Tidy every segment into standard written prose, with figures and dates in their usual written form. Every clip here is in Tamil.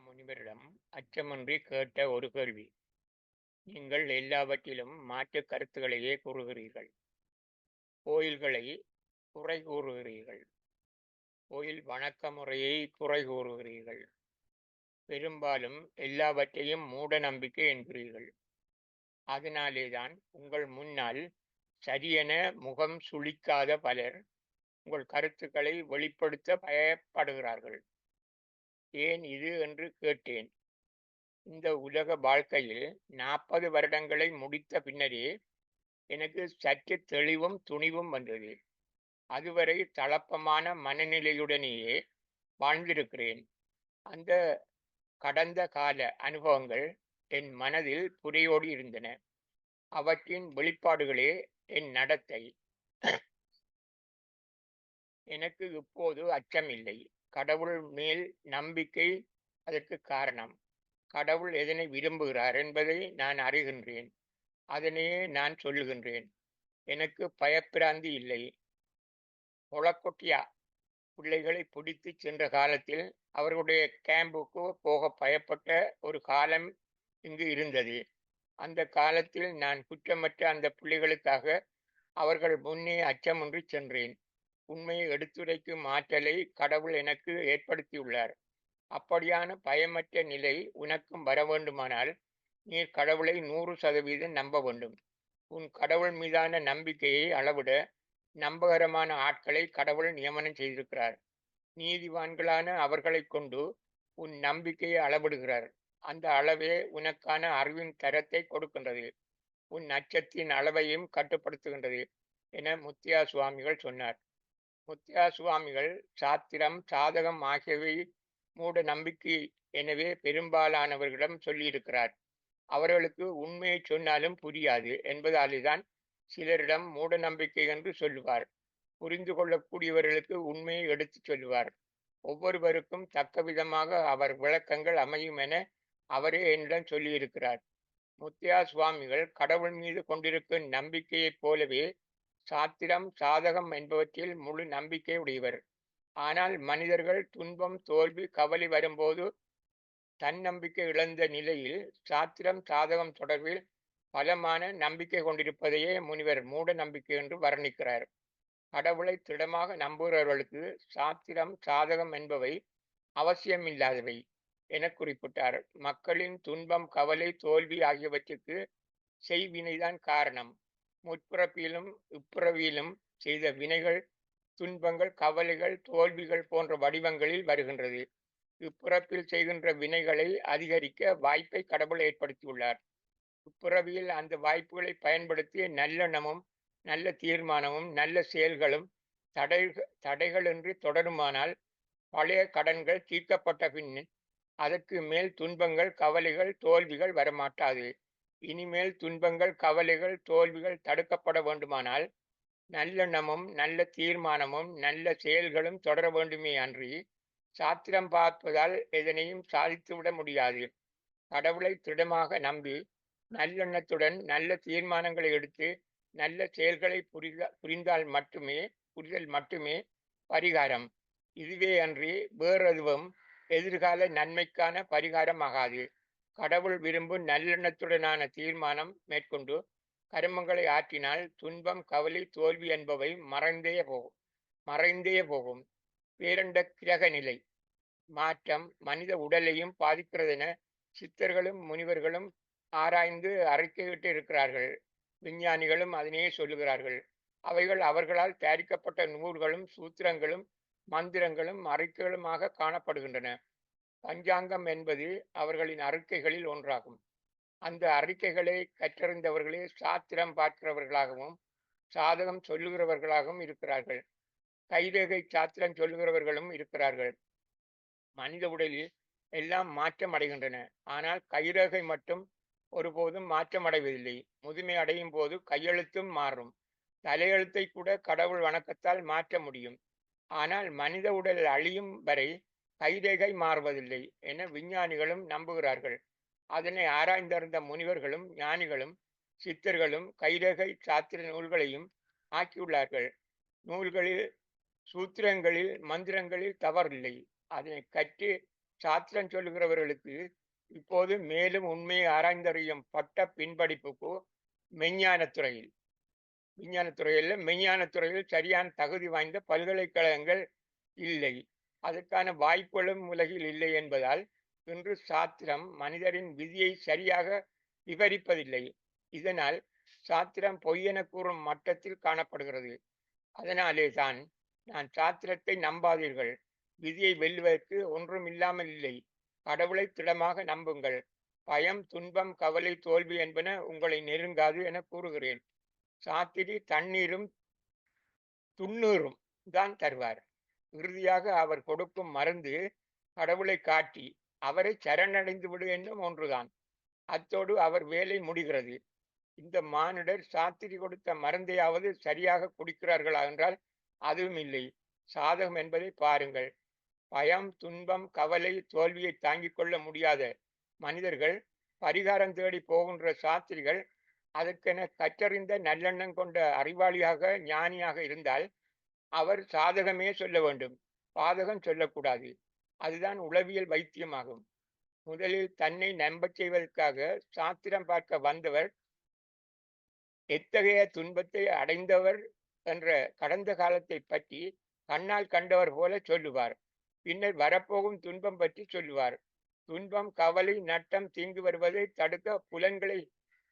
முனிவரிடம் அச்சமின்றி கேட்ட ஒரு கேள்வி. நீங்கள் எல்லாவற்றிலும் மாற்றுக் கருத்துக்களையே கூறுகிறீர்கள். கோயில்களை குறை கூறுகிறீர்கள். கோயில் வணக்க முறையை குறை கூறுகிறீர்கள். பெரும்பாலும் எல்லாவற்றையும் மூட நம்பிக்கை என்கிறீர்கள். அதனாலேதான் உங்கள் முன்னால் சரியென முகம் சுளிக்காத பலர் உங்கள் கருத்துக்களை வெளிப்படுத்த பயப்படுகிறார்கள். ஏன் இது என்று கேட்டேன். இந்த உலக வாழ்க்கையில் 40 வருடங்களை முடித்த பின்னரே எனக்கு சற்று தெளிவும் துணிவும் வந்தது. அதுவரை தளப்பமான மனநிலையுடனேயே வாழ்ந்திருக்கிறேன். அந்த கடந்த கால அனுபவங்கள் என் மனதில் புரையோடி இருந்தன. அவற்றின் வெளிப்பாடுகளே என் நடத்தை. எனக்கு இப்போது அச்சமில்லை. கடவுள் மேல் நம்பிக்கை அதற்கு காரணம். கடவுள் எதனை விரும்புகிறார் என்பதை நான் அறிகின்றேன். அதனையே நான் சொல்லுகின்றேன். எனக்கு பயப்பிராந்தி இல்லை. பொலக்கொட்டியா பிள்ளைகளை பிடித்து சென்ற காலத்தில் அவர்களுடைய கேம்புக்கு போக பயப்பட்ட ஒரு காலம் இங்கு இருந்தது. அந்த காலத்தில் நான் குற்றமற்ற அந்த பிள்ளைகளுக்காக அவர்கள் முன்னே அச்சமின்றி சென்றேன். உண்மையை எடுத்துரைக்கும் ஆற்றலை கடவுள் எனக்கு ஏற்படுத்தியுள்ளார். அப்படியான பயமற்ற நிலை உனக்கும் வர வேண்டுமானால் நீ கடவுளை 100% நம்ப வேண்டும். உன் கடவுள் மீதான நம்பிக்கையை அளவிட நம்பகரமான ஆட்களை கடவுள் நியமனம் செய்திருக்கிறார். நீதிவான்களான அவர்களை கொண்டு உன் நம்பிக்கையை அளவிடுகிறார். அந்த அளவே உனக்கான அறிவின் தரத்தை கொடுக்கின்றது. உன் அச்சத்தின் அளவையும் கட்டுப்படுத்துகின்றது என முத்தியா சுவாமிகள் சொன்னார். முத்தியா சுவாமிகள் சாத்திரம் சாதகம் ஆகியவை மூட நம்பிக்கை எனவே பெரும்பாலானவர்களிடம் சொல்லியிருக்கிறார். அவர்களுக்கு உண்மையை சொன்னாலும் புரியாது என்பதாலேதான் சிலரிடம் மூட நம்பிக்கை என்று சொல்லுவார். புரிந்து கொள்ளக்கூடியவர்களுக்கு உண்மையை எடுத்துச் சொல்லுவார். ஒவ்வொருவருக்கும் தக்க விதமாக அவர் விளக்கங்கள் அமையும் என அவரே என்னிடம் சொல்லியிருக்கிறார். முத்தியா சுவாமிகள் கடவுள் மீது கொண்டிருக்கும் நம்பிக்கையைப் போலவே சாத்திரம் சாதகம் என்பவற்றில் முழு நம்பிக்கை உடையவர். ஆனால் மனிதர்கள் துன்பம் தோல்வி கவலை வரும்போது தன்னம்பிக்கை இழந்த நிலையில் சாத்திரம் சாதகம் தொடர்பில் பலமான நம்பிக்கை கொண்டிருப்பதையே முனிவர் மூட நம்பிக்கை என்று வர்ணிக்கிறார். கடவுளை திடமாக நம்புகிறவர்களுக்கு சாத்திரம் சாதகம் என்பவை அவசியமில்லாதவை என குறிப்பிட்டார். மக்களின் துன்பம் கவலை தோல்வி ஆகியவற்றுக்கு செய்வினைதான் காரணம். முற்பிறப்பிலும் இப்பிறவியிலும் செய்த வினைகள் துன்பங்கள் கவலைகள் தோல்விகள் போன்ற வடிவங்களில் வருகின்றது. இப்பிறப்பில் செய்கின்ற வினைகளை அதிகரிக்க வாய்ப்பை கடவுள் ஏற்படுத்தியுள்ளார். இப்பிறவியில் அந்த வாய்ப்புகளை பயன்படுத்தி நல்லெண்ணமும் நல்ல தீர்மானமும் நல்ல செயல்களும் தடைகளின்றி தொடருமானால் பழைய கடன்கள் தீர்க்கப்பட்ட பின் அதற்கு மேல் துன்பங்கள் கவலைகள் தோல்விகள் வரமாட்டாது. இனிமேல் துன்பங்கள் கவலைகள் தோல்விகள் தடுக்கப்பட வேண்டுமானால் நல்லெண்ணமும் நல்ல தீர்மானமும் நல்ல செயல்களும் தொடர வேண்டுமே அன்றி சாத்திரம் பார்ப்பதால் எதனையும் சாதித்துவிட முடியாது. கடவுளை திடமாக நம்பி நல்லெண்ணத்துடன் நல்ல தீர்மானங்களை எடுத்து நல்ல செயல்களை புரிதல் மட்டுமே பரிகாரம். இதுவே அன்றி வேறெதுவும் எதிர்கால நன்மைக்கான பரிகாரமாகாது. கடவுள் விரும்பும் நல்லெண்ணத்துடனான தீர்மானம் மேற்கொண்டு கர்மங்களை ஆற்றினால் துன்பம் கவலை தோல்வி என்பவை மறைந்தே போகும். பேரண்ட கிரக நிலை மாற்றம் மனித உடலையும் பாதிக்கிறதென சித்தர்களும் முனிவர்களும் ஆராய்ந்து அறிக்கையிட்டு இருக்கிறார்கள். விஞ்ஞானிகளும் அதனையே சொல்லுகிறார்கள். அவைகள் அவர்களால் தயாரிக்கப்பட்ட நூல்களும் சூத்திரங்களும் மந்திரங்களும் அறிக்கைகளுமாக காணப்படுகின்றன. பஞ்சாங்கம் என்பது அவர்களின் அறிக்கைகளில் ஒன்றாகும். அந்த அறிக்கைகளை கற்றறிந்தவர்களே சாத்திரம் பார்க்கிறவர்களாகவும் சாதகம் சொல்லுகிறவர்களாகவும் இருக்கிறார்கள். கைரேகை சாத்திரம் சொல்லுகிறவர்களும் இருக்கிறார்கள். மனித உடலில் எல்லாம் மாற்றம் அடைகின்றன. ஆனால் கைரேகை மட்டும் ஒருபோதும் மாற்றம் அடைவதில்லை. முதுமை அடையும் போது கையெழுத்தும் மாறும். தலையெழுத்தை கூட கடவுள் வணக்கத்தால் மாற்ற முடியும். ஆனால் மனித உடல் அழியும் வரை கைரேகை மாறுவதில்லை என விஞ்ஞானிகளும் நம்புகிறார்கள். அதனை ஆராய்ந்தறிந்த முனிவர்களும் ஞானிகளும் சித்தர்களும் கைரேகை சாத்திர நூல்களையும் ஆக்கியுள்ளார்கள். நூல்களில் சூத்திரங்களில் மந்திரங்களில் தவறில்லை. அதனை கற்று சாத்திரம் சொல்லுகிறவர்களுக்கு இப்போது மேலும் உண்மையை ஆராய்ந்தறியும் பட்ட பின்படிப்புக்கு மெஞ்ஞானத்துறையில் விஞ்ஞானத்துறையில் மெஞ்ஞானத்துறையில் சரியான தகுதி வாய்ந்த பல்கலைக்கழகங்கள் இல்லை. அதற்கான வாய்ப்புகளும் உலகில் இல்லை என்பதால் இன்று சாத்திரம் மனிதரின் விதியை சரியாக விவரிப்பதில்லை. இதனால் சாத்திரம் பொய்யென கூறும் மட்டத்தில் காணப்படுகிறது. அதனாலே தான் நான் சாத்திரத்தை நம்பாதீர்கள், விதியை வெல்லுவதற்கு ஒன்றும் இல்லாமல் இல்லை, கடவுளை திடமாக நம்புங்கள், பயம், துன்பம், கவலை, தோல்வி என்பன உங்களை நெருங்காது என கூறுகிறேன். சாத்திரி தண்ணீரும் துண்ணூறும் தான் தருவார். இறுதியாக அவர் கொடுக்கும் மருந்து கடவுளை காட்டி அவரை சரணடைந்து விடு என்னும் ஒன்றுதான். அத்தோடு அவர் வேலை முடிகிறது. இந்த மானிடர் சாத்திரி கொடுத்த மருந்தையாவது சரியாக குடிக்கிறார்களா என்றால் அதுவும் இல்லை. சாதகம் என்பதை பாருங்கள். பயம், துன்பம், கவலை, தோல்வியை தாங்கிக் கொள்ள முடியாத மனிதர்கள் பரிகாரம் தேடி போகின்ற சாத்திரிகள் அதற்கென கற்றறிந்த நல்லெண்ணம் கொண்ட அறிவாளியாக ஞானியாக இருந்தால் அவர் சாதகமே சொல்ல வேண்டும், பாதகம் சொல்லக்கூடாது. அதுதான் உளவியல் வைத்தியமாகும். முதலில் தன்னை நம்பச் செய்வதற்காக சாத்திரம் பார்க்க வந்தவர் எத்தகைய துன்பத்தை அடைந்தவர் என்ற கடந்த காலத்தை பற்றி கண்ணால் கண்டவர் போல சொல்லுவார். பின்னர் வரப்போகும் துன்பம் பற்றி சொல்லுவார். துன்பம், கவலை, நட்டம், தீங்கு வருவதை தடுக்க புலன்களை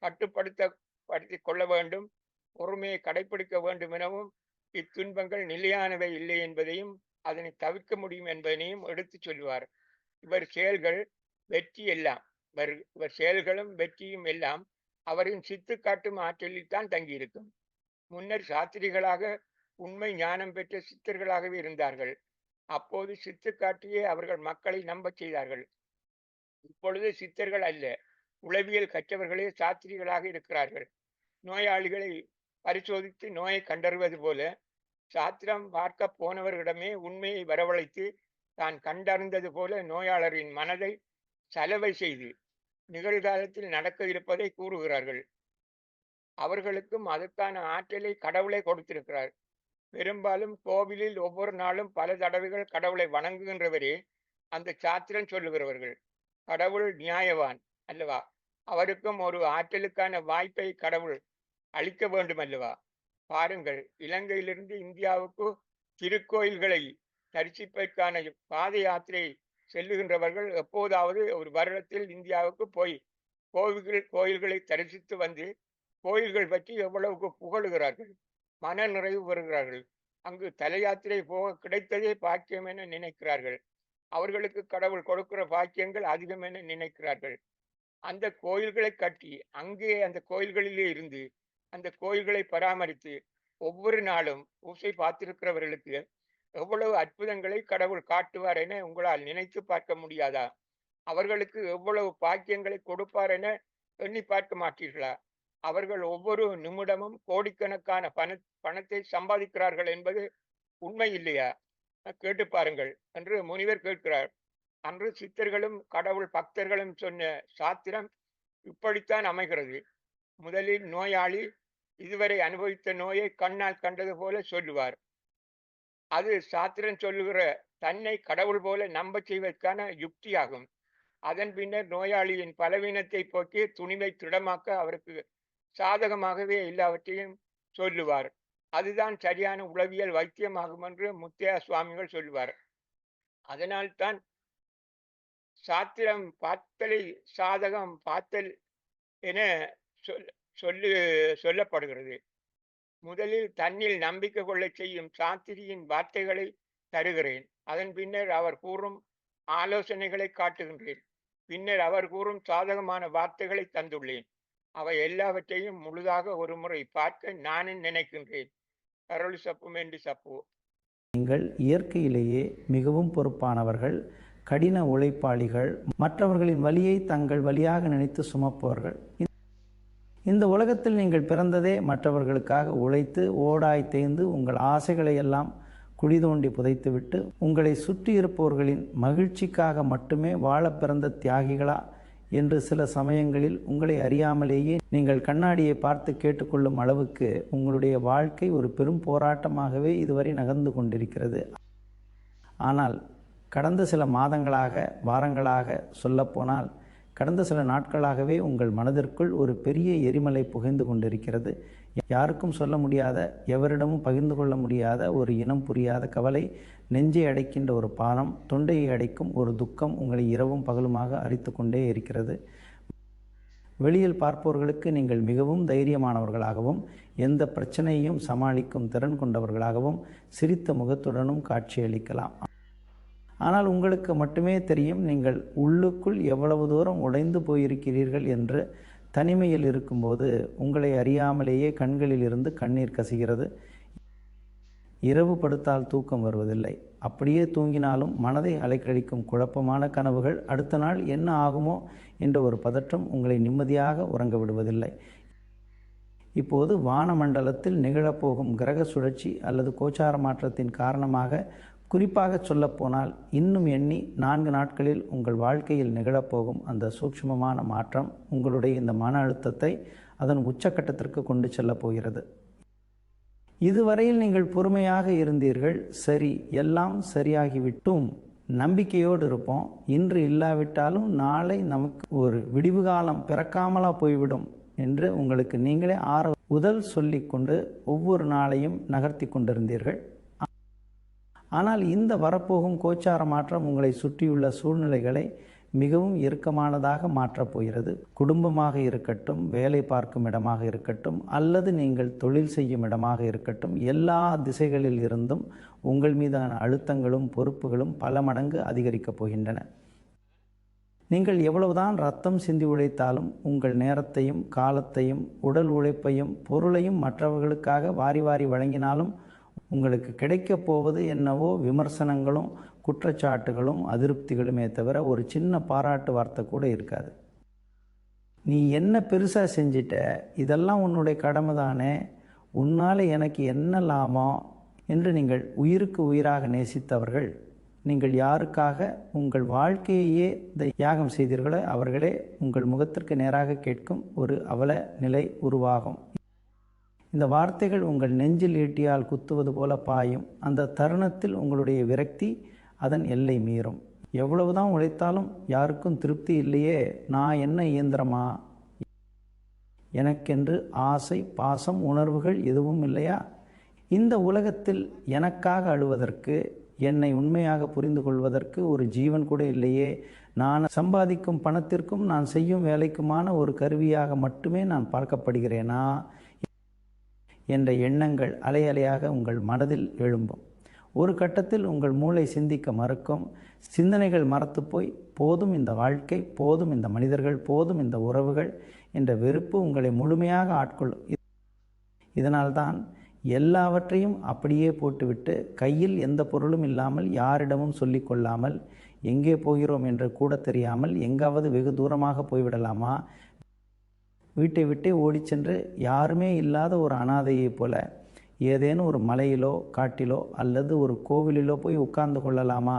கட்டுப்படுத்திக் கொள்ள வேண்டும், பொறுமையை கடைபிடிக்க வேண்டும் எனவும், இத்துன்பங்கள் நிலையானவை இல்லை என்பதையும் அதனை தவிர்க்க முடியும் என்பதனையும் எடுத்து சொல்லுவார். இவர் செயல்கள் வெற்றி எல்லாம் இவர் செயல்களும் வெற்றியும் எல்லாம் அவரின் சித்து காட்டும் ஆற்றலில் தான் தங்கியிருக்கும். முன்னர் சாத்திரிகளாக உண்மை ஞானம் பெற்ற சித்தர்களாகவே இருந்தார்கள். அப்போது சித்து காட்டியே அவர்கள் மக்களை நம்பச் செய்தார்கள். இப்பொழுது சித்தர்கள் அல்ல, உளவியல் கற்றவர்களே சாத்திரிகளாக இருக்கிறார்கள். நோயாளிகளை பரிசோதித்து நோயை கண்டறிவது போல சாத்திரம் பார்க்க போனவர்களிடமே உண்மையை வரவழைத்து தான் கண்டறிந்தது போல நோயாளரின் மனதை சலவை செய்து நிகழ்காலத்தில் நடக்க இருப்பதை கூறுகிறார்கள். அவர்களுக்கும் அதற்கான ஆற்றலை கடவுளை கொடுத்திருக்கிறார். பெரும்பாலும் கோவிலில் ஒவ்வொரு நாளும் பல தடவைகள் கடவுளை வணங்குகின்றவரே அந்த சாத்திரம் சொல்லுகிறவர்கள். கடவுள் நியாயவான் அல்லவா? அவருக்கும் ஒரு ஆற்றலுக்கான வாய்ப்பை கடவுள் அளிக்க வேண்டும் அல்லவா? பாருங்கள், இலங்கையிலிருந்து இந்தியாவுக்கு திருக்கோயில்களை தரிசிப்பதற்கான பாத யாத்திரை செல்லுகின்றவர்கள் எப்போதாவது ஒரு வருடத்தில் இந்தியாவுக்கு போய் கோயில்களை தரிசித்து வந்து கோயில்கள் பற்றி எவ்வளவுக்கு புகழுகிறார்கள், மன நிறைவு பெறுகிறார்கள். அங்கு தல யாத்திரை போக கிடைத்ததே பாக்கியம் என நினைக்கிறார்கள். அவர்களுக்கு கடவுள் கொடுக்கிற பாக்கியங்கள் அதிகம் என நினைக்கிறார்கள். அந்த கோயில்களை கட்டி அங்கே அந்த கோயில்களிலே இருந்து அந்த கோயில்களை பராமரித்து ஒவ்வொரு நாளும் பூசை பார்த்திருக்கிறவர்களுக்கு எவ்வளவு அற்புதங்களை கடவுள் காட்டுவார் என உங்களால் நினைத்து பார்க்க முடியாதா? அவர்களுக்கு எவ்வளவு பாக்கியங்களை கொடுப்பார் என எண்ணி பார்க்க மாட்டீர்களா? அவர்கள் ஒவ்வொரு நிமிடமும் கோடிக்கணக்கான பணத்தை சம்பாதிக்கிறார்கள் என்பது உண்மை இல்லையா? கேட்டு பாருங்கள் என்று முனிவர் கேட்கிறார். அன்று சித்தர்களும் கடவுள் பக்தர்களும் சொன்ன சாத்திரம் இப்படித்தான் அமைகிறது. முதலில் நோயாளி இதுவரை அனுபவித்த நோயை கண்ணால் கண்டது போல சொல்லுவார். அது சாத்திரம் சொல்லுகிற தன்னை கடவுள் போல நம்ப செய்வதற்கான யுக்தியாகும். அதன் பின்னர் நோயாளியின் பலவீனத்தை போக்கி துணிவை திடமாக்க அவருக்கு சாதகமாகவே எல்லாவற்றையும் சொல்லுவார். அதுதான் சரியான உளவியல் வைத்தியமாகும் என்று முத்தையா சுவாமிகள் சொல்லுவார். அதனால்தான் சாத்திரம் பார்த்தலை சாதகம் பார்த்தல் என சொல்லப்படுகிறது. முதலில் தன்னில் நம்பிக்கை கொள்ள செய்யும் சாத்திரியின் வார்த்தைகளை தருகிறேன். அதன் பின்னர் அவர் கூறும் ஆலோசனைகளை காட்டுகின்றேன். பின்னர் அவர் கூறும் சாதகமான வார்த்தைகளை தந்துள்ளேன். அவை எல்லாவற்றையும் முழுதாக ஒரு முறை பார்க்க நானும் நினைக்கின்றேன். கரோலி சப்பு மெண்டு சப்பு. நீங்கள் இயற்கையிலேயே மிகவும் பொறுப்பானவர்கள், கடின உழைப்பாளிகள், மற்றவர்களின் வலியை தங்கள் வலியாக நினைத்து சுமப்பவர்கள். இந்த உலகத்தில் நீங்கள் பிறந்ததே மற்றவர்களுக்காக உழைத்து ஓடாய் தேய்ந்து உங்கள் ஆசைகளை எல்லாம் குழி தோண்டி புதைத்துவிட்டு உங்களை சுற்றி இருப்பவர்களின் மகிழ்ச்சிக்காக மட்டுமே வாழ பிறந்த தியாகிகளா என்று சில சமயங்களில் உங்களை அறியாமலேயே நீங்கள் கண்ணாடியை பார்த்து கேட்டுக்கொள்ளும் அளவுக்கு உங்களுடைய வாழ்க்கை ஒரு பெரும் போராட்டமாகவே இதுவரை நகர்ந்து கொண்டிருக்கிறது. ஆனால் கடந்த சில மாதங்களாக, வாரங்களாக, சொல்லப்போனால் கடந்த சில நாட்களாகவே உங்கள் மனதிற்குள் ஒரு பெரிய எரிமலை புகைந்து கொண்டிருக்கிறது. யாருக்கும் சொல்ல முடியாத, எவரிடமும் பகிர்ந்து கொள்ள முடியாத ஒரு இனம் புரியாத கவலை, நெஞ்சை அடைக்கின்ற ஒரு பாரம், தொண்டையை அடைக்கும் ஒரு துக்கம் உங்களை இரவும் பகலுமாக அரித்து கொண்டே இருக்கிறது. வெளியில் பார்ப்பவர்களுக்கு நீங்கள் மிகவும் தைரியமானவர்களாகவும், எந்த பிரச்சனையையும் சமாளிக்கும் திறன் கொண்டவர்களாகவும், சிரித்த முகத்துடனும் காட்சியளிக்கலாம். ஆனால் உங்களுக்கு மட்டுமே தெரியும் நீங்கள் உள்ளுக்குள் எவ்வளவு தூரம் உடைந்து போயிருக்கிறீர்கள் என்று. தனிமையில் இருக்கும்போது உங்களை அறியாமலேயே கண்களில் இருந்து கண்ணீர் கசிகிறது. இரவு படுத்தால் தூக்கம் வருவதில்லை. அப்படியே தூங்கினாலும் மனதை அலைக்கழிக்கும் குழப்பமான கனவுகள், அடுத்த நாள் என்ன ஆகுமோ என்ற ஒரு பதற்றம் உங்களை நிம்மதியாக உறங்க விடுவதில்லை. இப்போது வானமண்டலத்தில் நிகழப்போகும் கிரக சுழற்சி அல்லது கோச்சார மாற்றத்தின் காரணமாக, குறிப்பாக சொல்லப்போனால் இன்னும் எண்ணி 4 நாட்களில் உங்கள் வாழ்க்கையில் நிகழப்போகும் அந்த சூட்சுமமான மாற்றம் உங்களுடைய இந்த மன அழுத்தத்தை அதன் உச்சக்கட்டத்திற்கு கொண்டு செல்லப் போகிறது. இதுவரையில் நீங்கள் பொறுமையாக இருந்தீர்கள். சரி, எல்லாம் சரியாகிவிட்டும், நம்பிக்கையோடு இருப்போம், இன்று இல்லாவிட்டாலும் நாளை நமக்கு ஒரு விடிவு காலம் பிறக்காமலா போய்விடும் என்று உங்களுக்கு நீங்களே ஆறுதல் சொல்லிக்கொண்டு ஒவ்வொரு நாளையும் நகர்த்தி கொண்டிருந்தீர்கள். ஆனால் இந்த வரப்போகும் கோச்சார மாற்றம் உங்களை சுற்றியுள்ள சூழ்நிலைகளை மிகவும் இறுக்கமானதாக மாற்றப் போகிறது. குடும்பமாக இருக்கட்டும், வேலை பார்க்கும் இடமாக இருக்கட்டும், அல்லது நீங்கள் தொழில் செய்யும் இடமாக இருக்கட்டும், எல்லா திசைகளில் இருந்தும் உங்கள் மீதான அழுத்தங்களும் பொறுப்புகளும் பல மடங்கு அதிகரிக்கப் போகின்றன. நீங்கள் எவ்வளவுதான் ரத்தம் சிந்தி உழைத்தாலும், உங்கள் நேரத்தையும் காலத்தையும் உடல் உழைப்பையும் பொருளையும் மற்றவர்களுக்காக வாரி வாரி வழங்கினாலும் உங்களுக்கு கிடைக்கப் போவது என்னவோ விமர்சனங்களும் குற்றச்சாட்டுகளும் அதிருப்திகளுமே தவிர ஒரு சின்ன பாராட்டு வார்த்தை கூட இருக்காது. நீ என்ன பெருசாக செஞ்சிட்ட, இதெல்லாம் உன்னுடைய கடமை தானே, உன்னால் எனக்கு என்ன லாபம் என்று நீங்கள் உயிருக்கு உயிராக நேசித்தவர்கள், நீங்கள் யாருக்காக உங்கள் வாழ்க்கையே தியாகம் செய்தீர்களோ அவர்களே உங்கள் முகத்திற்கு நேராக கேட்கும் ஒரு அவல நிலை உருவாகும். இந்த வார்த்தைகள் உங்கள் நெஞ்சில் ஈட்டியால் குத்துவது போல பாயும். அந்த தருணத்தில் உங்களுடைய விரக்தி அதன் எல்லை மீறும். எவ்வளவுதான் உழைத்தாலும் யாருக்கும் திருப்தி இல்லையே, நான் என்ன இயந்திரமா, எனக்கென்று ஆசை பாசம் உணர்வுகள் எதுவும் இல்லையா, இந்த உலகத்தில் எனக்காக அழுவதற்கு, என்னை உண்மையாக புரிந்து கொள்வதற்கு ஒரு ஜீவன் கூட இல்லையே, நான் சம்பாதிக்கும் பணத்திற்கும் நான் செய்யும் வேலைக்குமான ஒரு கருவியாக மட்டுமே நான் பார்க்கப்படுகிறேனா என்ற எண்ணங்கள் அலை அலையாக உங்கள் மனதில் எழும்பும். ஒரு கட்டத்தில் உங்கள் மூளை சிந்திக்க மறுக்கும். சிந்தனைகள் மறத்து போய் போதும் இந்த வாழ்க்கை, போதும் இந்த மனிதர்கள், போதும் இந்த உறவுகள் என்ற வெறுப்பு உங்களை முழுமையாக ஆட்கொள்ளும். இதனால்தான் எல்லாவற்றையும் அப்படியே போட்டுவிட்டு, கையில் எந்த பொருளும் இல்லாமல், யாரிடமும் சொல்லி கொள்ளாமல், எங்கே போகிறோம் என்று கூட தெரியாமல் எங்காவது வெகு தூரமாக போய்விடலாமா, வீட்டை விட்டே ஓடிச் சென்று யாருமே இல்லாத ஒரு அனாதையைப் போல ஏதேனும் ஒரு மலையிலோ காட்டிலோ அல்லது ஒரு கோவிலிலோ போய் உட்கார்ந்து கொள்ளலாமா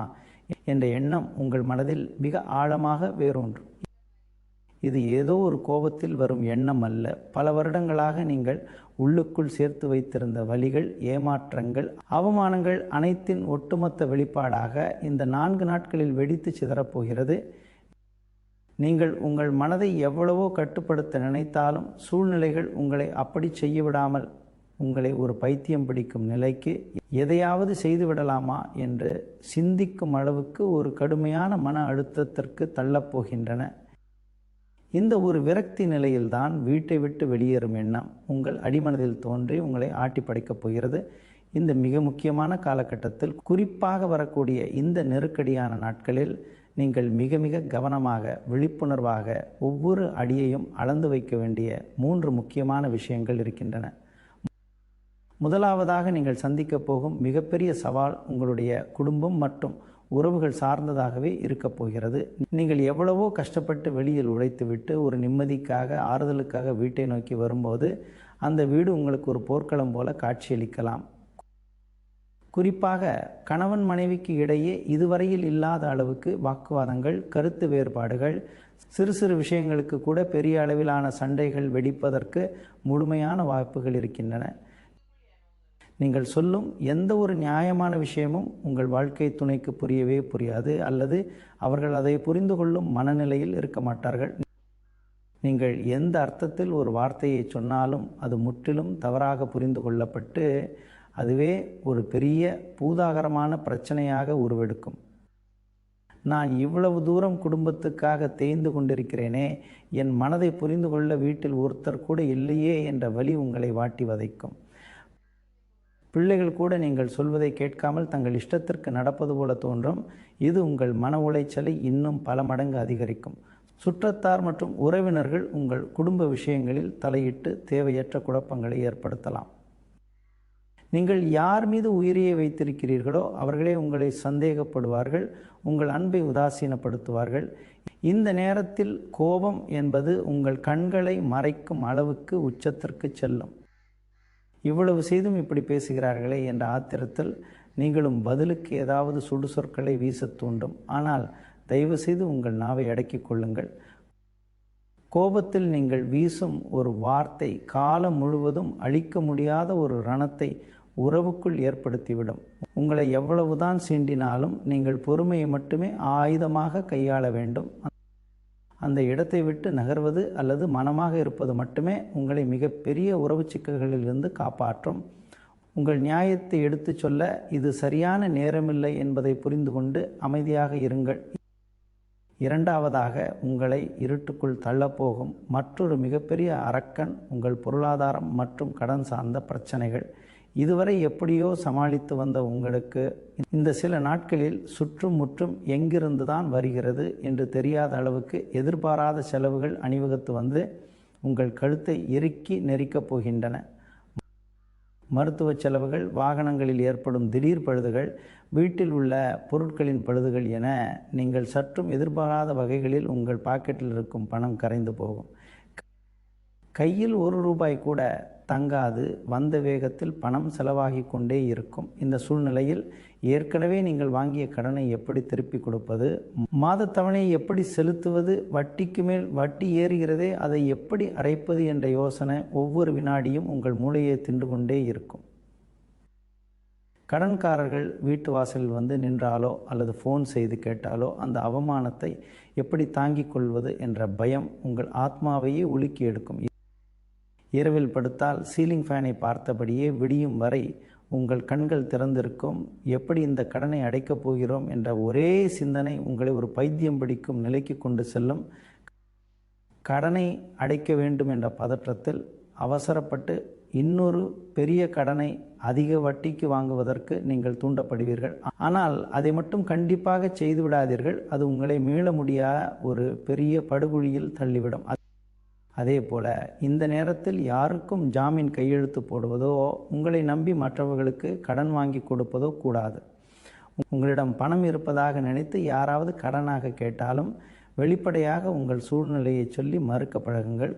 என்ற எண்ணம் உங்கள் மனதில் மிக ஆழமாக வேரூன்றும். இது ஏதோ ஒரு கோபத்தில் வரும் எண்ணம் அல்ல. பல வருடங்களாக நீங்கள் உள்ளுக்குள் சேர்த்து வைத்திருந்த வலிகள், ஏமாற்றங்கள், அவமானங்கள் அனைத்தின் ஒட்டுமொத்த வெளிப்பாடாக இந்த 4 நாட்களில் வெடித்து சிதறப்போகிறது. நீங்கள் உங்கள் மனதை எவ்வளவோ கட்டுப்படுத்த நினைத்தாலும் சூழ்நிலைகள் உங்களை அப்படி செய்யவிடாமல் உங்களை ஒரு பைத்தியம் பிடிக்கும் நிலைக்கு, எதையாவது செய்துவிடலாமா என்று சிந்திக்கும் அளவுக்கு ஒரு கடுமையான மன அழுத்தத்திற்கு தள்ளப்போகின்றன. இந்த ஒரு விரக்தி நிலையில்தான் வீட்டை விட்டு வெளியேறும் எண்ணம் உங்கள் அடிமனதில் தோன்றி உங்களை ஆட்டி படைக்கப் போகிறது. இந்த மிக முக்கியமான காலகட்டத்தில், குறிப்பாக வரக்கூடிய இந்த நெருக்கடியான நாட்களில் நீங்கள் மிக மிக கவனமாக, விழிப்புணர்வாக ஒவ்வொரு அடியையும் அளந்து வைக்க வேண்டிய 3 முக்கியமான விஷயங்கள் இருக்கின்றன. முதலாவதாக நீங்கள் சந்திக்கப் போகும் மிகப்பெரிய சவால் உங்களுடைய குடும்பம் மற்றும் உறவுகள் சார்ந்ததாகவே இருக்கப் போகிறது. நீங்கள் எவ்வளவோ கஷ்டப்பட்டு வெளியில் உழைத்துவிட்டு ஒரு நிம்மதிக்காக, ஆறுதலுக்காக வீட்டை நோக்கி வரும்போது அந்த வீடு உங்களுக்கு ஒரு போர்க்களம் போல காட்சியளிக்கலாம். குறிப்பாக கணவன் மனைவிக்கு இடையே இதுவரையில் இல்லாத அளவுக்கு வாக்குவாதங்கள், கருத்து வேறுபாடுகள், சிறு சிறு விஷயங்களுக்கு கூட பெரிய அளவிலான சண்டைகள் வெடிப்பதற்கு முழுமையான வாய்ப்புகள் இருக்கின்றன. நீங்கள் சொல்லும் எந்த ஒரு நியாயமான விஷயமும் உங்கள் வாழ்க்கை துணைக்கு புரியவே புரியாது, அல்லது அவர்கள் அதை புரிந்து கொள்ளும் மனநிலையில் இருக்க மாட்டார்கள். நீங்கள் எந்த அர்த்தத்தில் ஒரு வார்த்தையை சொன்னாலும் அது முற்றிலும் தவறாக புரிந்து கொள்ளப்பட்டு அதுவே ஒரு பெரிய பூதாகரமான பிரச்சனையாக உருவெடுக்கும். நான் இவ்வளவு தூரம் குடும்பத்துக்காக தேய்ந்து கொண்டிருக்கிறேனே, என் மனதை புரிந்து கொள்ள வீட்டில் ஒருத்தர் கூட இல்லையே என்ற வலி உங்களை வாட்டி வதைக்கும். பிள்ளைகள் கூட நீங்கள் சொல்வதை கேட்காமல் தங்கள் இஷ்டத்திற்கு நடப்பது போல தோன்றும். இது உங்கள் மன உளைச்சலை இன்னும் பல மடங்கு அதிகரிக்கும். சுற்றத்தார் மற்றும் உறவினர்கள் உங்கள் குடும்ப விஷயங்களில் தலையிட்டு தேவையற்ற குழப்பங்களை ஏற்படுத்தலாம். நீங்கள் யார் மீது உயிரையை வைத்திருக்கிறீர்களோ அவர்களே உங்களை சந்தேகப்படுவார்கள், உங்கள் அன்பை உதாசீனப்படுத்துவார்கள். இந்த நேரத்தில் கோபம் என்பது உங்கள் கண்களை மறைக்கும் அளவுக்கு உச்சத்திற்கு செல்லும். இவ்வளவு செய்தும் இப்படி பேசுகிறார்களே என்ற ஆத்திரத்தில் நீங்களும் பதிலுக்கு ஏதாவது சுடு சொற்களை வீச தூண்டும். ஆனால் தயவு செய்து உங்கள் நாவை அடக்கிக் கொள்ளுங்கள். கோபத்தில் நீங்கள் வீசும் ஒரு வார்த்தை காலம் முழுவதும் அழிக்க முடியாத ஒரு ரணத்தை உறவுக்குள் ஏற்படுத்திவிடும். உங்களை எவ்வளவுதான் சீண்டினாலும் நீங்கள் பொறுமையை மட்டுமே ஆயுதமாக கையாள வேண்டும். அந்த இடத்தை விட்டு நகர்வது அல்லது மனமாக இருப்பது மட்டுமே உங்களை மிகப்பெரிய உறவு சிக்கல்களிலிருந்து காப்பாற்றும். உங்கள் நியாயத்தை எடுத்து சொல்ல இது சரியான நேரமில்லை என்பதை புரிந்து கொண்டு அமைதியாக இருங்கள். இரண்டாவதாக, உங்களை இருட்டுக்குள் தள்ளப்போகும் மற்றொரு மிகப்பெரிய அரக்கன் உங்கள் பொருளாதாரம் மற்றும் கடன் சார்ந்த பிரச்சனைகள். இதுவரை எப்படியோ சமாளித்து வந்த உங்களுக்கு இந்த சில நாட்களில் சுற்றும் முற்றும் எங்கிருந்து தான் வருகிறது என்று தெரியாத அளவுக்கு எதிர்பாராத செலவுகள் அணிவகுத்து வந்து உங்கள் கழுத்தை இறுக்கி நெரிக்கப் போகின்றன. மருத்துவ செலவுகள், வாகனங்களில் ஏற்படும் திடீர் பழுதுகள், வீட்டில் உள்ள பொருட்களின் பழுதுகள் என நீங்கள் சற்றும் எதிர்பாராத வகைகளில் உங்கள் பாக்கெட்டில் இருக்கும் பணம் கரைந்து போகும். கையில் ₹1 கூட தங்காது. வந்த வேகத்தில் பணம் செலவாகி கொண்டே இருக்கும். இந்த சூழ்நிலையில் ஏற்கனவே நீங்கள் வாங்கிய கடனை எப்படி திருப்பி கொடுப்பது, மாதத் தவணையை எப்படி செலுத்துவது, வட்டிக்கு மேல் வட்டி ஏறுகிறதே அதை எப்படி அடைப்பது என்ற யோசனை ஒவ்வொரு வினாடியும் உங்கள் மூளையை தின்று கொண்டே இருக்கும். கடன்காரர்கள் வீட்டு வாசலில் வந்து நின்றாலோ அல்லது ஃபோன் செய்து கேட்டாலோ அந்த அவமானத்தை எப்படி தாங்கிக் கொள்வது என்ற பயம் உங்கள் ஆத்மாவையே உலுக்கி எடுக்கும். இரவில் படுத்தால் சீலிங் ஃபேனை பார்த்தபடியே விடியும் வரை உங்கள் கண்கள் திறந்திருக்கும். எப்படி இந்த கடனை அடைக்கப் போகிறோம் என்ற ஒரே சிந்தனை உங்களை ஒரு பைத்தியம் பிடிக்கும் நிலைக்கு கொண்டு செல்லும். கடனை அடைக்க வேண்டும் என்ற பதற்றத்தில் அவசரப்பட்டு இன்னொரு பெரிய கடனை அதிக வட்டிக்கு வாங்குவதற்கு நீங்கள் தூண்டப்படுவீர்கள். ஆனால் அதை மட்டும் கண்டிப்பாக செய்து விடாதீர்கள். அது உங்களை மீள முடியாத ஒரு பெரிய படுகுழியில் தள்ளிவிடும். அதே போல இந்த நேரத்தில் யாருக்கும் ஜாமீன் கையெழுத்து போடுவதோ உங்களை நம்பி மற்றவர்களுக்கு கடன் வாங்கி கொடுப்பதோ கூடாது. உங்களிடம் பணம் இருப்பதாக நினைத்து யாராவது கடனாக கேட்டாலும் வெளிப்படையாக உங்கள் சூழ்நிலையை சொல்லி மறுக்க பழகுங்கள்.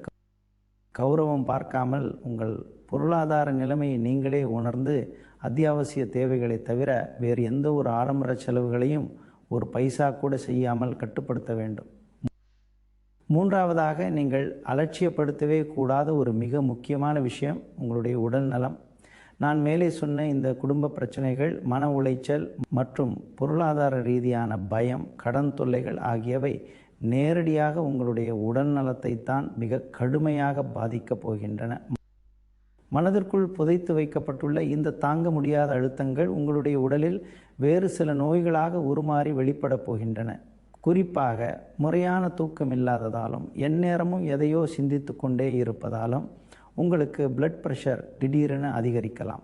கௌரவம் பார்க்காமல் உங்கள் பொருளாதார நிலைமையை நீங்களே உணர்ந்து அத்தியாவசிய தேவைகளை தவிர வேறு எந்த ஒரு ஆடம்பர செலவுகளையும் ஒரு பைசா கூட செய்யாமல் கட்டுப்படுத்த வேண்டும். மூன்றாவதாக, நீங்கள் அலட்சியப்படுத்தவே கூடாத ஒரு மிக முக்கியமான விஷயம் உங்களுடைய உடல் நலம். நான் மேலே சொன்ன இந்த குடும்ப பிரச்சனைகள், மன உளைச்சல் மற்றும் பொருளாதார ரீதியான பயம், கடன் தொல்லைகள் ஆகியவை நேரடியாக உங்களுடைய உடல் நலத்தை தான் மிக கடுமையாக பாதிக்கப் போகின்றன. மனதிற்குள் புதைத்து வைக்கப்பட்டுள்ள இந்த தாங்க முடியாத அழுத்தங்கள் உங்களுடைய உடலில் வேறு சில நோய்களாக உருமாறி வெளிப்படப் போகின்றன. குறிப்பாக முறையான தூக்கம் இல்லாததாலும் எந்நேரமும் எதையோ சிந்தித்து கொண்டே இருப்பதாலும் உங்களுக்கு பிளட் பிரஷர் திடீரென அதிகரிக்கலாம்.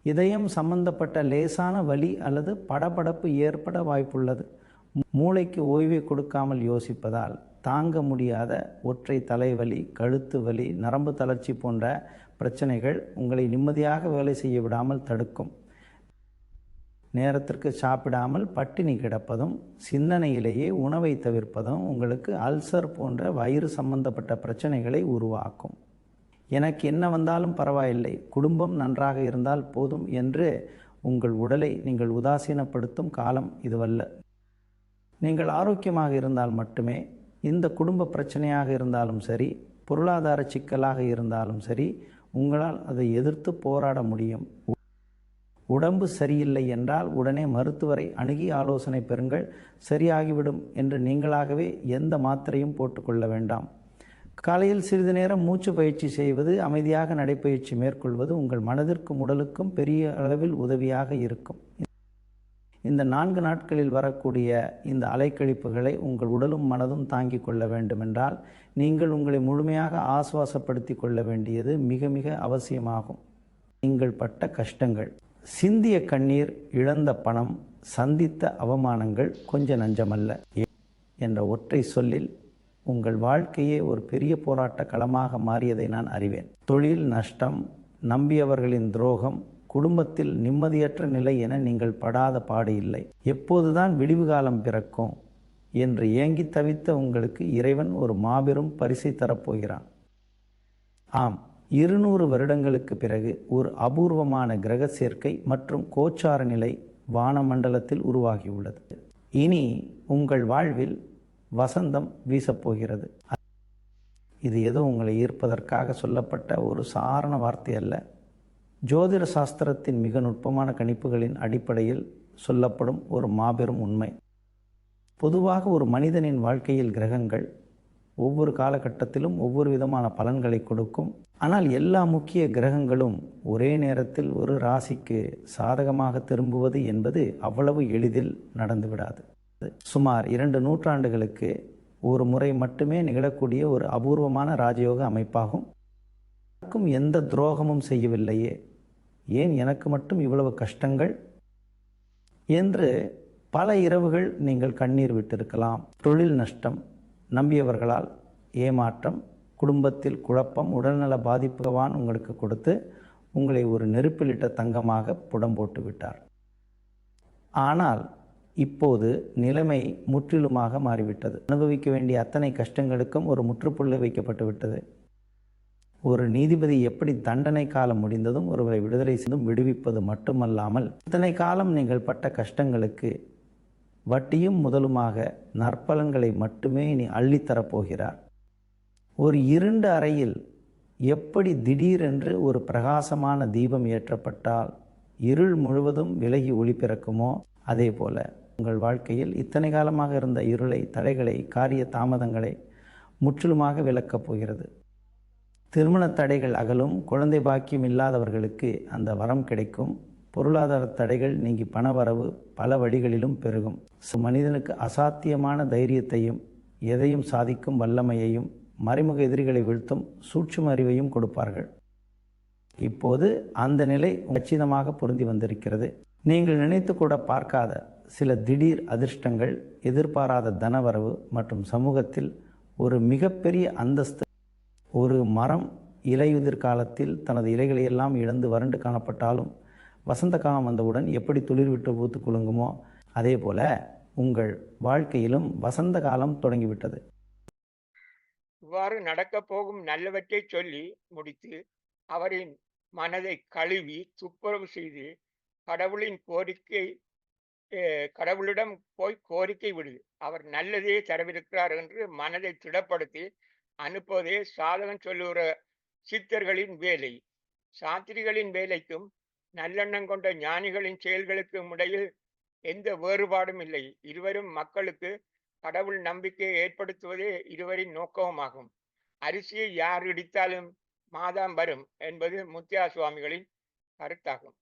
இதயம் சம்பந்தப்பட்ட லேசான வலி அல்லது படபடப்பு ஏற்பட வாய்ப்புள்ளது. மூளைக்கு ஓய்வை கொடுக்காமல் யோசிப்பதால் தாங்க முடியாத ஒற்றை தலைவலி, கழுத்து வலி, நரம்பு தளர்ச்சி போன்ற பிரச்சனைகள் உங்களை நிம்மதியாக வேலை செய்ய விடாமல் தடுக்கும். நேரத்திற்கு சாப்பிடாமல் பட்டினி கிடப்பதும், சிந்தனையிலேயே உணவை தவிர்ப்பதும் உங்களுக்கு அல்சர் போன்ற வயிறு சம்பந்தப்பட்ட பிரச்சனைகளை உருவாக்கும். எனக்கு என்ன வந்தாலும் பரவாயில்லை, குடும்பம் நன்றாக இருந்தால் போதும் என்று உங்கள் உடலை நீங்கள் உதாசீனப்படுத்தும் காலம் இதுவல்ல. நீங்கள் ஆரோக்கியமாக இருந்தால் மட்டுமே, இந்த குடும்ப பிரச்சனையாக இருந்தாலும் சரி, பொருளாதார சிக்கலாக இருந்தாலும் சரி, உங்களால் அதை எதிர்த்து போராட முடியும். உடம்பு சரியில்லை என்றால் உடனே மருத்துவரை அணுகி ஆலோசனை பெறுங்கள், சரியாகிவிடும் என்று நீங்களாகவே எந்த மாத்திரையும் போட்டுக்கொள்ள வேண்டாம். காலையில் சிறிது நேரம் மூச்சு பயிற்சி செய்வது, அமைதியாக நடைப்பயிற்சி மேற்கொள்வது உங்கள் மனதிற்கும் உடலுக்கும் பெரிய அளவில் உதவியாக இருக்கும். இந்த 4 நாட்களில் வரக்கூடிய இந்த அலைக்கழிப்புகளை உங்கள் உடலும் மனதும் தாங்கிக் கொள்ள வேண்டுமென்றால் நீங்கள் உங்களை முழுமையாக ஆசுவாசப்படுத்தி கொள்ள வேண்டியது மிக மிக அவசியமாகும். நீங்கள் பட்ட கஷ்டங்கள், சிந்திய கண்ணீர், இழந்த பணம், சந்தித்த அவமானங்கள் கொஞ்ச நஞ்சமல்ல என்ற ஒற்றை சொல்லில் உங்கள் வாழ்க்கையே ஒரு பெரிய போராட்ட களமாக மாறியதை நான் அறிவேன். தொழில் நஷ்டம், நம்பியவர்களின் துரோகம், குடும்பத்தில் நிம்மதியற்ற நிலை என நீங்கள் படாத பாடு இல்லை. எப்போதுதான் விடிவு காலம் பிறக்கும் என்று ஏங்கி தவித்த உங்களுக்கு இறைவன் ஒரு மாபெரும் பரிசை தரப்போகிறான். ஆம், 200 வருடங்களுக்கு பிறகு ஒரு அபூர்வமான கிரக சேர்க்கை மற்றும் கோச்சார நிலை வானமண்டலத்தில் உருவாகியுள்ளது. இனி உங்கள் வாழ்வில் வசந்தம் வீசப்போகிறது. இது ஏதோ உங்களை ஈர்ப்பதற்காக சொல்லப்பட்ட ஒரு சாதாரண வார்த்தை அல்ல. ஜோதிட சாஸ்திரத்தின் மிக நுட்பமான கணிப்புகளின் அடிப்படையில் சொல்லப்படும் ஒரு மாபெரும் உண்மை. பொதுவாக ஒரு மனிதனின் வாழ்க்கையில் கிரகங்கள் ஒவ்வொரு காலகட்டத்திலும் ஒவ்வொரு விதமான பலன்களை கொடுக்கும். ஆனால் எல்லா முக்கிய கிரகங்களும் ஒரே நேரத்தில் ஒரு ராசிக்கு சாதகமாக திரும்புவது என்பது அவ்வளவு எளிதில் நடந்துவிடாது. சுமார் 2 நூற்றாண்டுகளுக்கு ஒரு முறை மட்டுமே நிகழக்கூடிய ஒரு அபூர்வமான ராஜயோக அமைப்பாகும். யாருக்கும் எந்த துரோகமும் செய்யவில்லையே, ஏன் எனக்கு மட்டும் இவ்வளவு கஷ்டங்கள் என்று பல இரவுகள் நீங்கள் கண்ணீர் விட்டிருக்கலாம். தொழில் நஷ்டம், நம்பியவர்களால் ஏமாற்றம், குடும்பத்தில் குழப்பம், உடல்நல பாதிப்புவான் உங்களுக்கு கொடுத்து உங்களை ஒரு நெருப்பிலிட்ட தங்கமாக புடம் போட்டு விட்டார். ஆனால் இப்போது நிலைமை முற்றிலுமாக மாறிவிட்டது. அனுபவிக்க வேண்டிய அத்தனை கஷ்டங்களுக்கும் ஒரு முற்றுப்புள்ளி வைக்கப்பட்டு விட்டது. ஒரு நீதிபதி எப்படி தண்டனை காலம் முடிந்ததும் ஒருவரை விடுதலை செய்தும் விடுவிப்பது மட்டுமல்லாமல், இத்தனை காலம் நீங்கள் பட்ட கஷ்டங்களுக்கு வட்டியும் முதலுமாக நற்பலன்களை மட்டுமே இனி அள்ளித்தரப்போகிறார். ஒரு இருண்ட அறையில் எப்படி திடீரென்று ஒரு பிரகாசமான தீபம் ஏற்றப்பட்டால் இருள் முழுவதும் விலகி ஒளி பிறக்குமோ, அதே போல உங்கள் வாழ்க்கையில் இத்தனை காலமாக இருந்த இருளை, தடைகளை, காரிய தாமதங்களை முற்றிலுமாக விலக்கப் போகிறது. திருமண தடைகள் அகலும். குழந்தை பாக்கியம் இல்லாதவர்களுக்கு அந்த வரம் கிடைக்கும். பொருளாதார தடைகள் நீங்கி பணவரவு பல வழிகளிலும் பெருகும். மனிதனுக்கு அசாத்தியமான தைரியத்தையும் எதையும் சாதிக்கும் வல்லமையையும் மறைமுக எதிரிகளை வீழ்த்தும் சூட்சும அறிவையும் கொடுப்பார்கள். இப்போது அந்த நிலை கச்சிதமாக பொருந்தி வந்திருக்கிறது. நீங்கள் நினைத்து கூட பார்க்காத சில திடீர் அதிர்ஷ்டங்கள், எதிர்பாராத தனவரவு மற்றும் சமூகத்தில் ஒரு மிகப்பெரிய அந்தஸ்து. ஒரு மரம் இலையுதிர் காலத்தில் தனது இலைகளை எல்லாம் இழந்து வறண்டு காணப்பட்டாலும் வசந்த காலம் வந்தவுடன் எப்படி துளிர் விட்டு பூத்து குலுங்குமோ, அதே போல உங்கள் வாழ்க்கையிலும் வசந்த காலம் தொடங்கிவிட்டது. இவ்வாறு நடக்கப் போகும் நல்லவற்றை சொல்லி முடித்து அவரின் மனதை கழுவி துப்புரவு செய்து கடவுளிடம் போய் கோரிக்கை விடு, அவர் நல்லதே தரவிருக்கிறார் என்று மனதை திடப்படுத்தி அனுப்புவதே சாதகம் சொல்லுகிற சித்தர்களின் வேலை. சாத்திரிகளின் வேலைக்கும் நல்லெண்ணம் கொண்ட ஞானிகளின் செயல்களுக்கும் இடையில் எந்த வேறுபாடும் இல்லை. இருவரும் மக்களுக்கு கடவுள் நம்பிக்கையை ஏற்படுத்துவதே இருவரின் நோக்கமாகும். அரிசியை யார் இடித்தாலும் மாதாம் வரும் என்பது முத்தியா சுவாமிகளின் கருத்தாகும்.